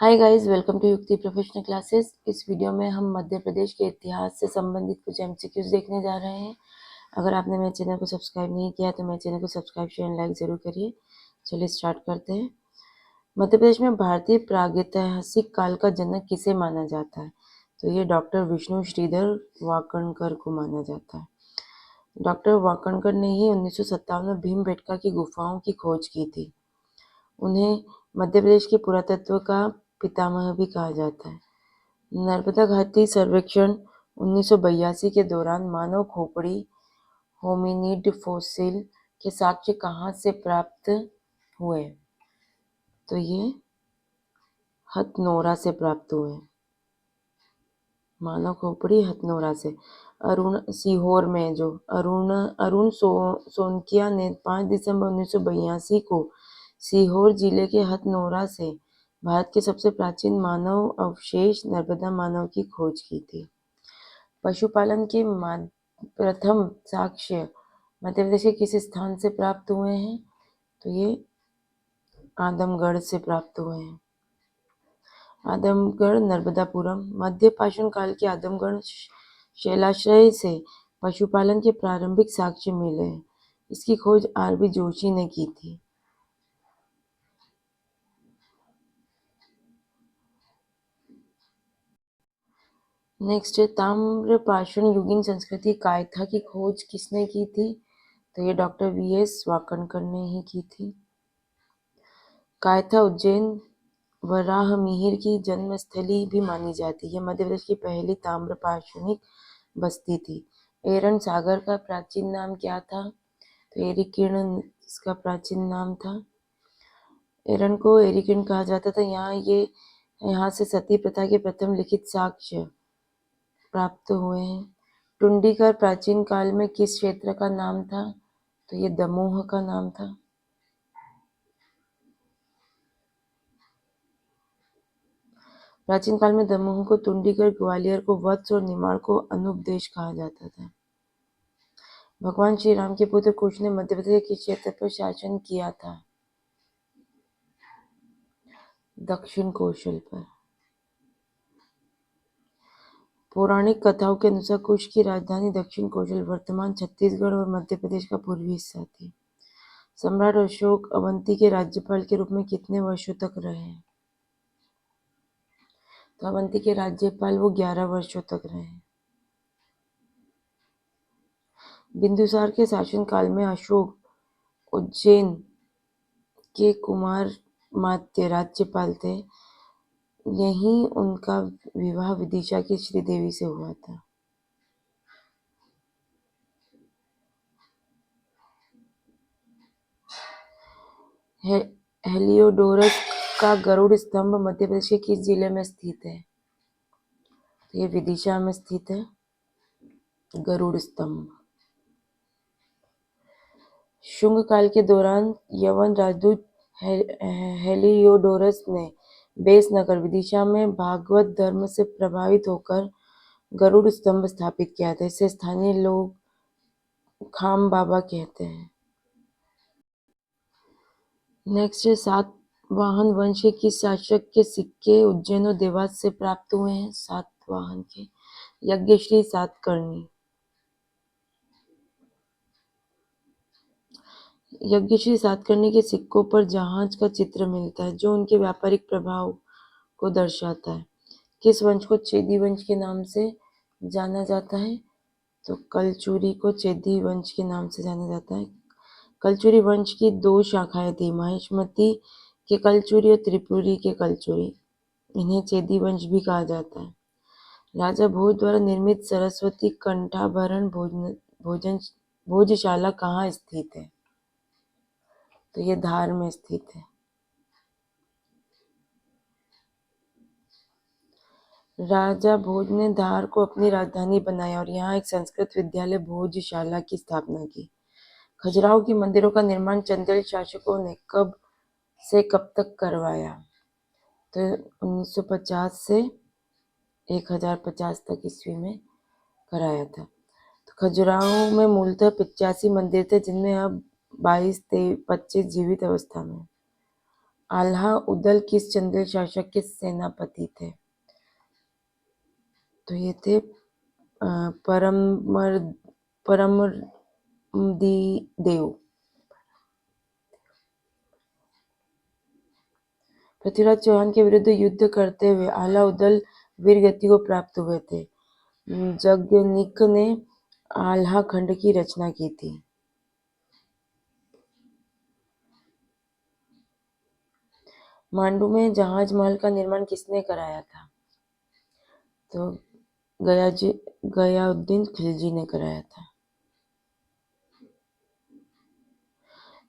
Hi guys, welcome to युक्ति professional classes. इस video में हम मध्य प्रदेश के इतिहास से संबंधित कुछ एमसीक्यूज देखने जा रहे हैं। अगर आपने मेरे चैनल को सब्सक्राइब नहीं किया तो मेरे चैनल को सब्सक्राइब शेयर एंड लाइक ज़रूर करिए। चलिए स्टार्ट करते हैं। मध्य प्रदेश में भारतीय प्रागैतिहासिक काल का जनक किसे माना जाता है? तो ये डॉक्टर विष्णु श्रीधर वाकणकर को माना जाता है। डॉक्टर वाकणकर ने ही 1957 में भीमबेटका की गुफाओं की खोज की थी। उन्हें मध्य प्रदेश के पुरातत्व का पितामह भी कहा जाता है। नर्मदा घाटी सर्वेक्षण 1982 के दौरान मानव खोपड़ी होमिनिड फॉसिल के साक्ष्य कहाँ से प्राप्त हुए? तो ये हथनोरा से प्राप्त हुए। मानव खोपड़ी हथनोरा से। सीहोर में जो अरुण सोनकिया ने 5 दिसंबर 1982 को सीहोर जिले के हथनोरा से भारत के सबसे प्राचीन मानव अवशेष नर्मदा मानव की खोज की थी। पशुपालन के प्रथम साक्ष्य मध्य प्रदेश के किस स्थान से प्राप्त हुए हैं? तो ये आदमगढ़ से प्राप्त हुए हैं। आदमगढ़ नर्मदापुरम। मध्य पाषाण काल के आदमगढ़ शैलाश्रय से पशुपालन के प्रारंभिक साक्ष्य मिले हैं। इसकी खोज आर.बी. जोशी ने की थी। नेक्स्ट है ताम्रपाषाण युगीन संस्कृति कायथा की खोज किसने की थी? तो ये डॉक्टर वी.एस. वाकणकर ने ही की थी। कायथा उज्जैन वराहमिहिर की जन्मस्थली भी मानी जाती है। मध्य प्रदेश की पहली ताम्रपाषाणिक बस्ती थी। एरन सागर का प्राचीन नाम क्या था? तो एरिकीर्ण इसका प्राचीन नाम था। एरन को एरिकीर्ण कहा जाता था। यहाँ से सती प्रथा के प्रथम लिखित साक्ष्य प्राप्त हुए हैं। टुंडीकर प्राचीन काल में किस क्षेत्र का नाम था? तो ये दमोह का नाम था। प्राचीन काल में दमोह को टुंडीकर, ग्वालियर को वत्स और निमाड़ को अनुपदेश कहा जाता था। भगवान श्री राम के पुत्र कुश ने मध्य प्रदेश के क्षेत्र पर शासन किया था? दक्षिण कौशल पर। पौराणिक कथाओं के अनुसार कुश की राजधानी दक्षिण कौशल वर्तमान छत्तीसगढ़ और मध्य प्रदेश का पूर्वी हिस्सा थी। सम्राट अशोक अवंती के राज्यपाल के रूप में कितने वर्षों तक रहे? तो अवंती के राज्यपाल वो 11 वर्षों तक रहे। बिंदुसार के शासनकाल में अशोक उज्जैन के कुमारमात्य राज्यपाल थे। यहीं उनका विवाह विदिशा की श्रीदेवी से हुआ था। हेलियोडोरस का गरुड़ स्तंभ मध्य प्रदेश के किस जिले में स्थित है? तो ये विदिशा में स्थित है गरुड़ स्तंभ। शुंग काल के दौरान यवन राजदूत हेलियोडोरस ने बेस नगर विदिशा में भागवत धर्म से प्रभावित होकर गरुड़ स्तंभ स्थापित किया था। इसे स्थानीय लोग खाम बाबा कहते हैं। नेक्स्ट है सातवाहन वंश के किस शासक के सिक्के उज्जैन और देवास से प्राप्त हुए हैं? सातवाहन के यज्ञश्री सातकर्णी। यज्ञश्री सातकर्णी के सिक्कों पर जहाज का चित्र मिलता है जो उनके व्यापारिक प्रभाव को दर्शाता है। किस वंश को चेदी वंश के नाम से जाना जाता है? तो कलचुरी को चेदी वंश के नाम से जाना जाता है। कलचुरी वंश की 2 शाखाएं थी, महेशमती के कलचुरी और त्रिपुरी के कलचुरी। इन्हें चेदी वंश भी कहा जाता है। राजा भोज द्वारा निर्मित सरस्वती कंठाभरण भोजशाला कहाँ स्थित है? तो ये धार में स्थित है। राजा भोज ने धार को अपनी राजधानी बनाया और यहाँ एक संस्कृत विद्यालय भोजशाला की स्थापना की। खजुराहो की मंदिरों का निर्माण चंदेल शासकों ने कब से कब तक करवाया? तो 1950 से 1050 तक ईस्वी में कराया था। तो खजुराहो में मूलतः 85 मंदिर थे जिनमें अब 22-25 जीवित अवस्था में। आल्हा उदल किस चंदेल शासक के सेनापति थे? तो ये थे परमर्दी देव। पृथ्वीराज चौहान के विरुद्ध युद्ध करते हुए आल्हा उदल वीरगति को प्राप्त हुए थे। जगनिक ने आल्हा खंड की रचना की थी। मांडू में जहाज महल का निर्माण किसने कराया था? तो गयाउद्दीन खिलजी ने कराया था।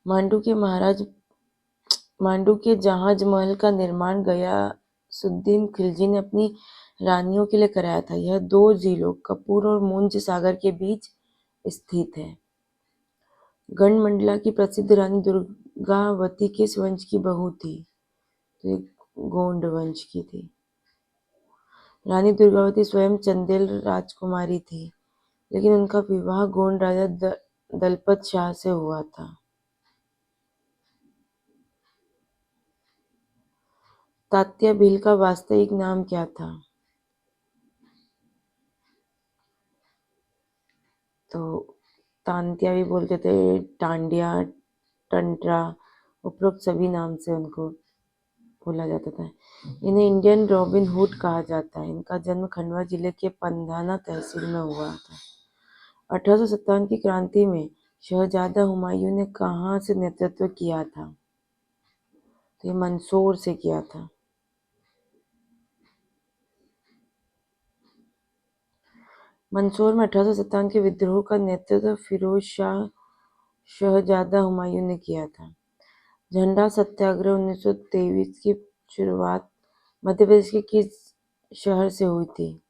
मांडू के जहाज महल का निर्माण गयासुद्दीन खिलजी ने अपनी रानियों के लिए कराया था। यह 2 जिलों कपूर और मुंज सागर के बीच स्थित है। गढ़मंडला की प्रसिद्ध रानी दुर्गावती किस वंश की बहू थी? तो ये गोंड वंश की थी। रानी दुर्गावती स्वयं चंदेल राजकुमारी थी, लेकिन उनका विवाह गोंड राजा दलपत शाह से हुआ था। तात्या भील का वास्तविक नाम क्या था? तो तांत्या भी बोलते थे, टांडिया, टंट्रा, उपरोक्त सभी नाम से उनको बोला जाता था। इन्हें इंडियन रॉबिन हुड कहा जाता है। इनका जन्म खंडवा जिले के पंधाना तहसील में हुआ था। 1857 की क्रांति में शहजादा हुमायूं ने कहाँ से नेतृत्व किया था? तो ये मंदसौर से किया था। मंदसौर में 1857 के विद्रोह का नेतृत्व फिरोज शाह शहजादा हुमायूं ने किया था। झंडा सत्याग्रह 1923 की शुरुआत मध्य प्रदेश के किस शहर से हुई थी?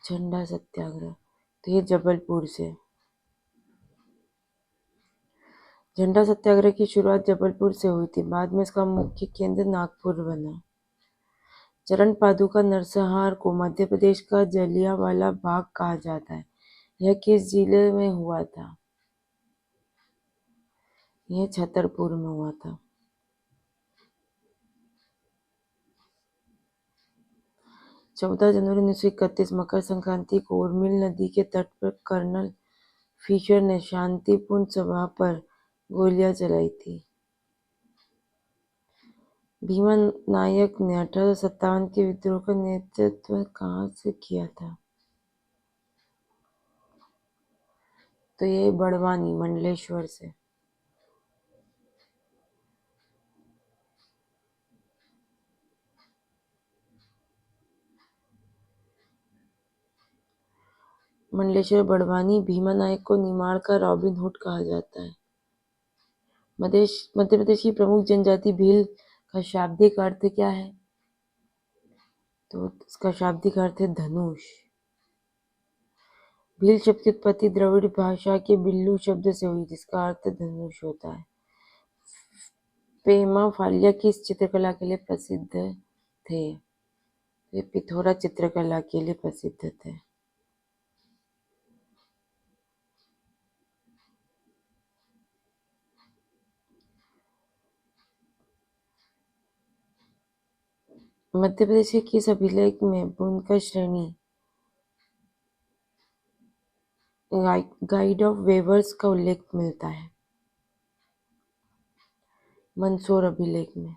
झंडा सत्याग्रह, तो ये जबलपुर से। झंडा सत्याग्रह की शुरुआत जबलपुर से हुई थी। बाद में इसका मुख्य केंद्र नागपुर बना। चरण पादुका नरसंहार को मध्य प्रदेश का जलियांवाला बाग कहा जाता है। यह किस जिले में हुआ था? यह छतरपुर में हुआ था। 14 जनवरी 1931 मकर संक्रांति को उर्मिल नदी के तट पर कर्नल फिशर ने शांतिपूर्ण सभा पर गोलियां चलाई थी। भीमा नायक ने 1857 के विद्रोह का नेतृत्व कहाँ से किया था? तो ये बड़वानी मंडलेश्वर से। मंडलेश्वर बड़वानी। भीमा नायक को निमाड़ का रॉबिन हुड कहा जाता है। मध्य प्रदेश की प्रमुख जनजाति भील का शाब्दिक अर्थ क्या है? तो इसका शाब्दिक अर्थ है धनुष। भील शब्द की उत्पत्ति द्रविड़ भाषा के बिल्लू शब्द से हुई, जिसका अर्थ धनुष होता है। पेमा फालिया किस चित्रकला के लिए प्रसिद्ध थे? ये पिथौरा चित्रकला के लिए प्रसिद्ध थे। मध्य प्रदेश के किस अभिलेख में बुनकर श्रेणी गाइड ऑफ वेवर्स का उल्लेख मिलता है? मंदसौर अभिलेख में।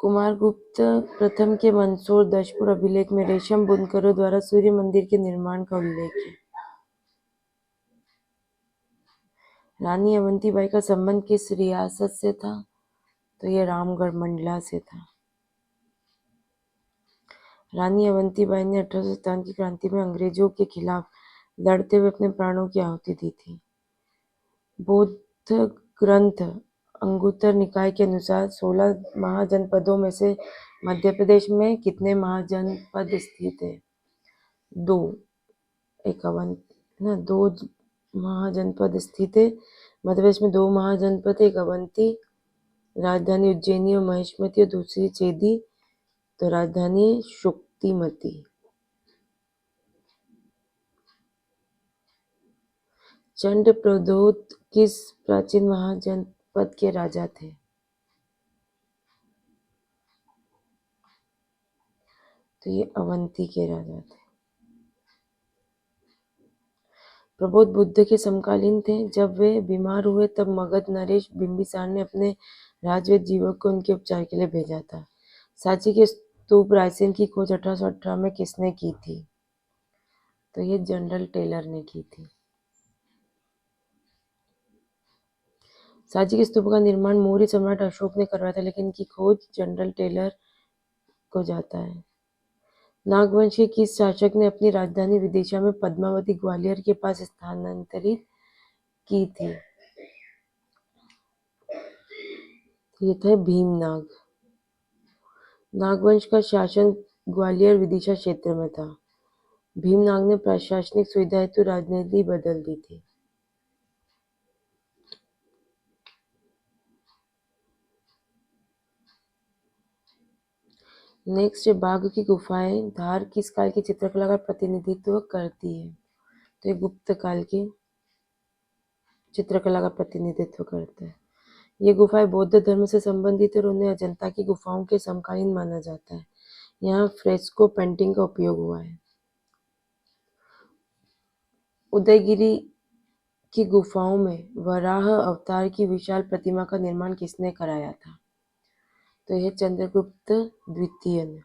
कुमारगुप्त प्रथम के मंदसौर दशपुर अभिलेख में रेशम बुनकरों द्वारा सूर्य मंदिर के निर्माण का उल्लेख है। रानी अवंतीबाई का संबंध किस रियासत से था? तो यह रामगढ़ मंडला से था। रानी अवंतीबाई ने 1857 की क्रांति में अंग्रेजों के खिलाफ लड़ते हुए अपने प्राणों की आहुति दी थी। बौद्ध ग्रंथ अंगुत्तर निकाय के अनुसार 16 महाजनपदों में से मध्य प्रदेश में कितने महाजनपद स्थित है? 2। 2 महाजनपद स्थित है। मध्य प्रदेश में 2 महाजनपद, एक अवंती राजधानी उज्जैनी और महिष्मती और दूसरी चेदी, तो राजधानी शुक्तिमती। चंड प्रद्योत किस प्राचीन महाजनपद के राजा थे? तो ये अवंती के राजा थे। प्रबोध बुद्ध के समकालीन थे। जब वे बीमार हुए तब मगध नरेश बिंबिसार ने अपने राजवैद्य जीवक को उनके उपचार के लिए भेजा था। सांची के स्तूप रायसेन की खोज 1818 में किसने की थी? तो ये जनरल टेलर ने की थी। सांची के स्तूप का निर्माण मौर्य सम्राट अशोक ने करवाया था, लेकिन इनकी खोज जनरल टेलर को जाता है। नागवंश के किस शासक ने अपनी राजधानी विदिशा में पद्मावती ग्वालियर के पास स्थानांतरित की थी? ये था भीमनाग। नागवंश का शासन ग्वालियर विदिशा क्षेत्र में था। भीमनाग ने प्रशासनिक सुविधा हेतु राजनीति बदल दी थी। नेक्स्ट, बाघ की गुफाएं धार किस काल की चित्रकला का प्रतिनिधित्व करती है? तो ये गुप्त काल की चित्रकला का प्रतिनिधित्व करता है। ये गुफाएं बौद्ध धर्म से संबंधित है और उन्हें अजंता की गुफाओं के समकालीन माना जाता है। यहाँ फ्रेस्को पेंटिंग का उपयोग हुआ है। उदयगिरी की गुफाओं में वराह अवतार की विशाल प्रतिमा का निर्माण किसने कराया था? तो यह चंद्रगुप्त द्वितीय ने।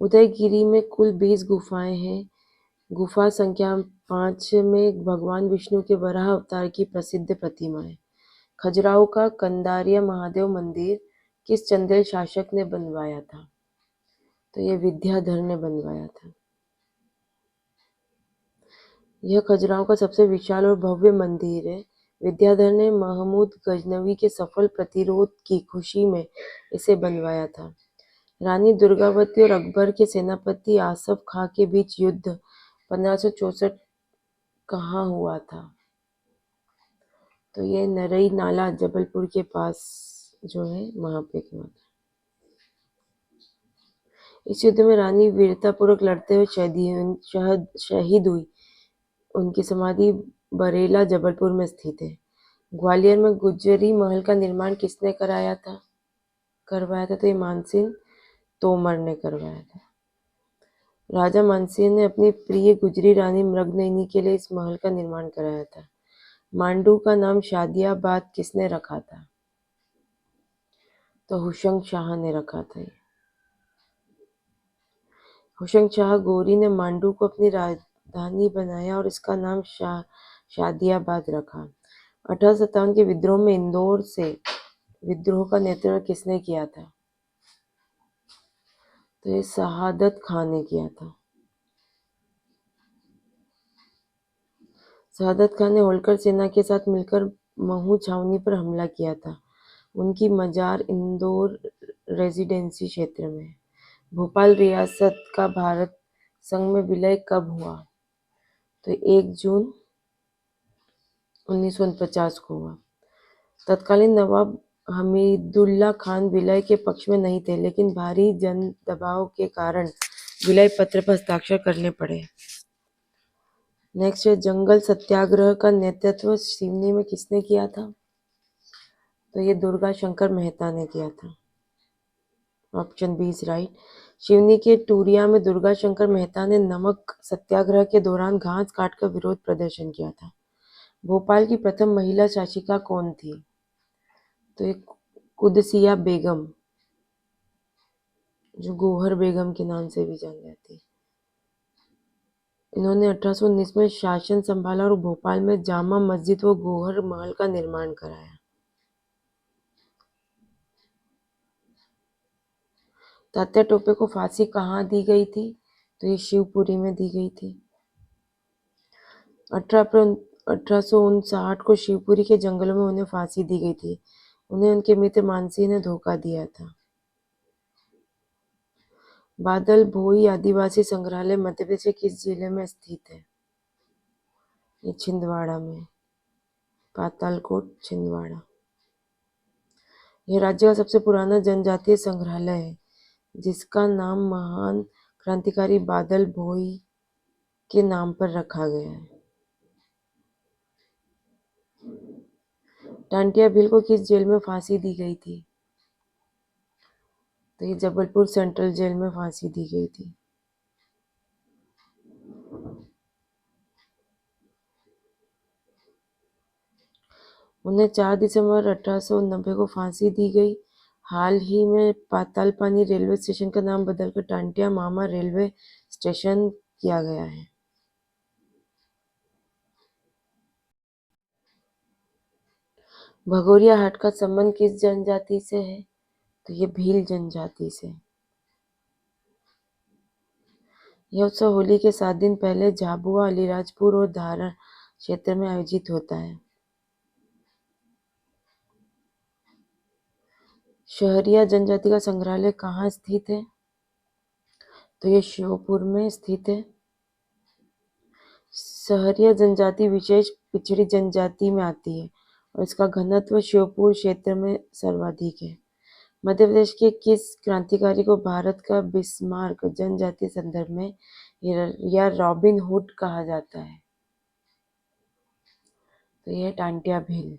उदयगिरी में कुल 20 गुफाएं हैं। गुफा संख्या 5 में भगवान विष्णु के वराह अवतार की प्रसिद्ध प्रतिमा है। खजुराहो का कंदारिया महादेव मंदिर किस चंदेल शासक ने बनवाया था? तो यह विद्याधर ने बनवाया था। यह खजुराहो का सबसे विशाल और भव्य मंदिर है। विद्याधर ने महमूद गजनवी के सफल प्रतिरोध की खुशी में इसे बनवाया था। रानी दुर्गावती और अकबर के सेनापति आसफ खां के बीच युद्ध 1564 कहाँ हुआ था? तो ये नरई नाला जबलपुर के पास जो है वहां पे हुआ था। इस युद्ध में रानी वीरतापूर्वक लड़ते हुए शहीद हुई। उनकी समाधि बरेला जबलपुर में स्थित है। ग्वालियर में गुजरी महल का निर्माण किसने करवाया था? तो ये मानसिंह तोमर ने करवाया था। राजा मानसिंह ने अपनी प्रिय गुजरी रानी मृगनयनी के लिए इस महल का निर्माण कराया था। मांडू का नाम शादियाबाद किसने रखा था? तो हुशंग शाह ने रखा था। हुशंग शाह गोरी ने मांडू को अपनी राजधानी बनाया और इसका नाम शादियाबाद रखा। 1857 के विद्रोह में इंदौर से विद्रोह का नेतृत्व किसने किया था? तो ये शहादत खान ने किया था। शहादत खान ने होलकर सेना के साथ मिलकर महू छावनी पर हमला किया था। उनकी मजार इंदौर रेजिडेंसी क्षेत्र में है। भोपाल रियासत का भारत संघ में विलय कब हुआ? तो 1 जून 1949 को हुआ। तत्कालीन नवाब हमीदुल्ला खान विलय के पक्ष में नहीं थे, लेकिन भारी जन दबाव के कारण विलय पत्र पर हस्ताक्षर करने पड़े। नेक्स्ट है, जंगल सत्याग्रह का नेतृत्व सिवनी में किसने किया था? तो ये दुर्गा शंकर मेहता ने किया था। Option B is right. Seoni के टूरिया में दुर्गा शंकर मेहता ने नमक सत्याग्रह के दौरान घास काटकर विरोध प्रदर्शन किया था। भोपाल की प्रथम महिला शासिका कौन थी? तो ये कुदसिया बेगम, जो गोहर बेगम के नाम से भी जानी जाती है। इन्होंने 1819 में शासन संभाला और भोपाल में जामा मस्जिद व गोहर महल का निर्माण कराया। तात्या टोपे को फांसी कहाँ दी गई थी? तो ये शिवपुरी में दी गई थी। 18 अप्रैल 1859 को शिवपुरी के जंगलों में उन्हें फांसी दी गई थी। उन्हें उनके मित्र मानसिंह ने धोखा दिया था। बादल भोई आदिवासी संग्रहालय मध्य प्रदेश के किस जिले में स्थित है? ये छिंदवाड़ा में, पातालकोट छिंदवाड़ा। यह राज्य का सबसे पुराना जनजातीय संग्रहालय है, जिसका नाम महान क्रांतिकारी बादल भोई के नाम पर रखा गया है। टांटिया भील को किस जेल में फांसी दी गई थी? तो ये जबलपुर सेंट्रल जेल में फांसी दी गई थी। उन्हें 4 दिसंबर 1890 को फांसी दी गई। हाल ही में पातालपानी रेलवे स्टेशन का नाम बदलकर टांटिया मामा रेलवे स्टेशन किया गया है। भगोरिया हाट का संबंध किस जनजाति से है? तो ये भील जनजाति से। यह उत्सव होली के 7 दिन पहले झाबुआ, अलीराजपुर और धारण क्षेत्र में आयोजित होता है। शहरिया जनजाति का संग्रहालय कहाँ स्थित है? तो ये श्योपुर में स्थित है। सहरिया जनजाति विशेष पिछड़ी जनजाति में आती है और इसका घनत्व श्योपुर क्षेत्र में सर्वाधिक है। मध्य प्रदेश के किस क्रांतिकारी को भारत का बिस्मार्क जनजातीय संदर्भ में या रॉबिन हुड कहा जाता है? तो यह टांटिया भील।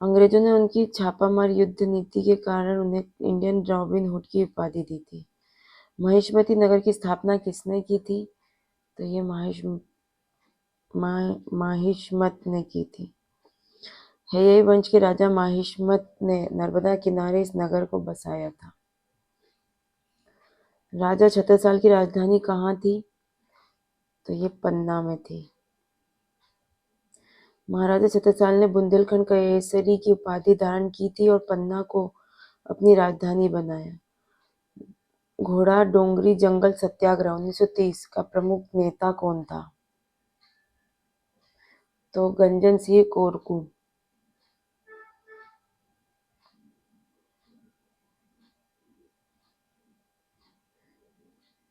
अंग्रेजों ने उनकी छापामार युद्ध नीति के कारण उन्हें इंडियन रॉबिन हुड की उपाधि दी थी। महिष्मती नगर की स्थापना किसने की थी? तो ये माहिष्मत ने की थी। हेयई वंश के राजा माहिष्मत ने नर्मदा किनारे इस नगर को बसाया था। राजा छत्रसाल की राजधानी कहाँ थी? तो ये पन्ना में थी। महाराजा छत्रसाल ने बुंदेलखंड केसरी की उपाधि धारण की थी और पन्ना को अपनी राजधानी बनाया। घोड़ा डोंगरी जंगल सत्याग्रह 1930 का प्रमुख नेता कौन था? तो गंजन सिंह कोरकू।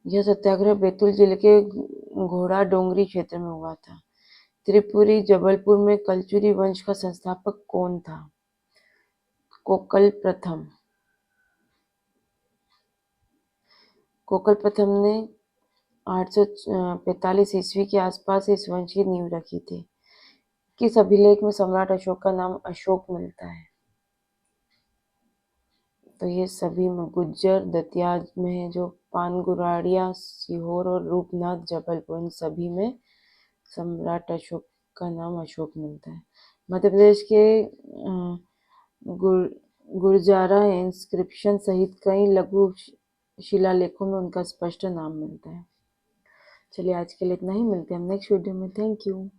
यह सत्याग्रह बैतूल जिले के घोड़ा डोंगरी क्षेत्र में हुआ था। त्रिपुरी जबलपुर में कलचुरी वंश का संस्थापक कौन था? कोकल प्रथम। कोकल प्रथम ने 845 ईस्वी के आसपास इस वंश की नींव रखी थी। किस अभिलेख में सम्राट अशोक का नाम अशोक मिलता है? तो ये सभी में गुज्जर दतिया में है, जो पानगुराड़िया सीहोर और रूपनाथ जबलपुर, इन सभी में सम्राट अशोक का नाम अशोक मिलता है। मध्य प्रदेश के गुर्जारा इंस्क्रिप्शन सहित कई लघु शिलालेखों में उनका स्पष्ट नाम मिलता है। चलिए आज के लिए इतना ही, मिलते हैं हम नेक्स्ट वीडियो में। Thank you.